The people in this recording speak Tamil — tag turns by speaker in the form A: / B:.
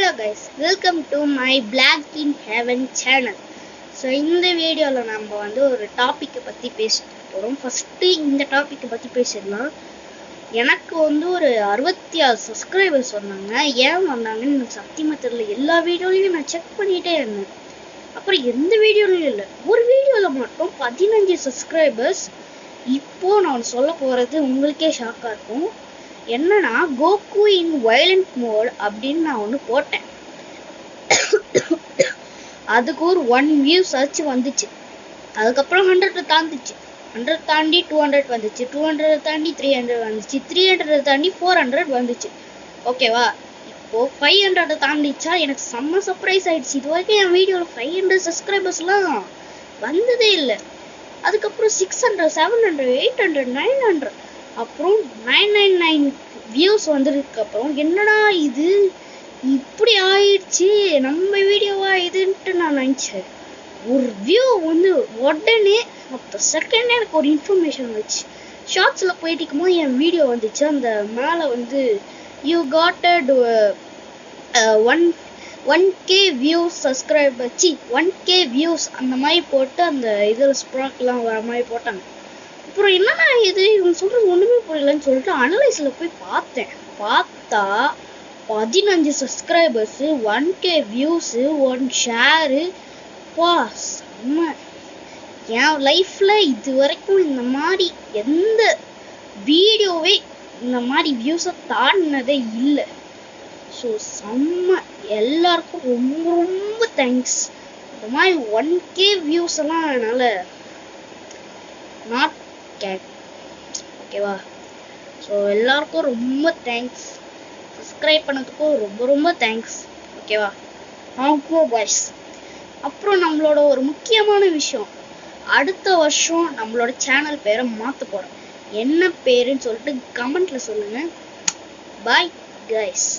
A: Hello guys, welcome to my Black in Heaven channel. So இந்த வீடியோல நம்ம ஒரு டாபிக் பத்தி பேச போறோம். ஃபர்ஸ்ட் இந்த டாபிக் பத்தி பேசலாம். எனக்கு ஒரு 66 சப்ஸ்கிரைபர்ஸ் வந்தாங்க. ஏன் வந்தாங்கன்னு எனக்கு சத்தியமா தெரியல. எல்லா வீடியோலயும் நான் செக் பண்ணிட்டே இருந்தேன். அப்புறம் எந்த வீடியோலயும் இல்ல. ஒரு வீடியோல மட்டும் 15 சப்ஸ்கிரைபர்ஸ். இப்போ நான் சொல்ல போறது உங்களுக்கே ஷாக்கா இருக்கும். என்னன்னா கோகு இன் வயலண்ட் மோட் அப்படின்னு நான் ஒன்று போட்டேன். அதுக்கு ஒரு 1 வியூ சர்ச் வந்துச்சு. அதுக்கப்புறம் 100 தாண்டிச்சு. 100 தாண்டி 200 வந்துச்சு. 200 தாண்டி 300 வந்துச்சு. 300 தாண்டி 400 வந்துச்சு. ஓகேவா? இப்போ 500 தாண்டிச்சா எனக்கு செம்ம சர்ப்ரைஸ் ஆயிடுச்சு. இது வரைக்கும் என் வீடியோல 500 சப்ஸ்கிரைபர்ஸ்லாம் வந்ததே இல்லை. அதுக்கப்புறம் 600, 700, 800, 900 அப்புறம் 999 வியூஸ் வந்ததுக்கு அப்புறம் என்னடா இது இப்படி ஆயிடுச்சு, நம்ம வீடியோவா இதுன்ட்டு நான் நினைச்சேன். ஒரு வியூ உடனே மொத்த செகண்ட் எனக்கு ஒரு இன்ஃபர்மேஷன் வந்துச்சு. ஷார்ட்ஸ்ல போயிட்டு இருக்கும்போது என் வீடியோ வந்துச்சு. அந்த மேலே you got 1K views subscriber 1K views அந்த மாதிரி போட்டு அந்த இதில் ஸ்ப்ராக்லாம் வர மாதிரி போட்டாங்க. அப்புறம் என்னன்னா இது இவங்க சொல்றது ஒண்ணுமே புரியலன்னு சொல்லிட்டு அனலைஸ்ல போய் பார்த்தா 15 சப்ஸ்கிரைபர்ஸ், 1K வியூஸ், 1 ஷேரு. செம்ம. என் லைஃப்ல இது வரைக்கும் இந்த மாதிரி எந்த வீடியோவே இந்த மாதிரி வியூஸை தாண்டினதே இல்லை. ஸோ செம்ம. எல்லாருக்கும் ரொம்ப ரொம்ப தேங்க்ஸ். இந்த மாதிரி 1K வியூஸ் எல்லாம் என்னால் நாட் கேட். ஓகேவா? ஸோ எல்லாருக்கும் ரொம்ப தேங்க்ஸ். சப்ஸ்கிரைப் பண்ணதுக்கும் ரொம்ப ரொம்ப தேங்க்ஸ். ஓகேவா? பாய்ஸ். அப்புறம் நம்மளோட ஒரு முக்கியமான விஷயம், அடுத்த வருஷம் நம்மளோட சேனல் பேரை மாற்ற போகிறோம். என்ன பேருன்னு சொல்லிட்டு கமெண்ட்ல சொல்லுங்க. Bye guys.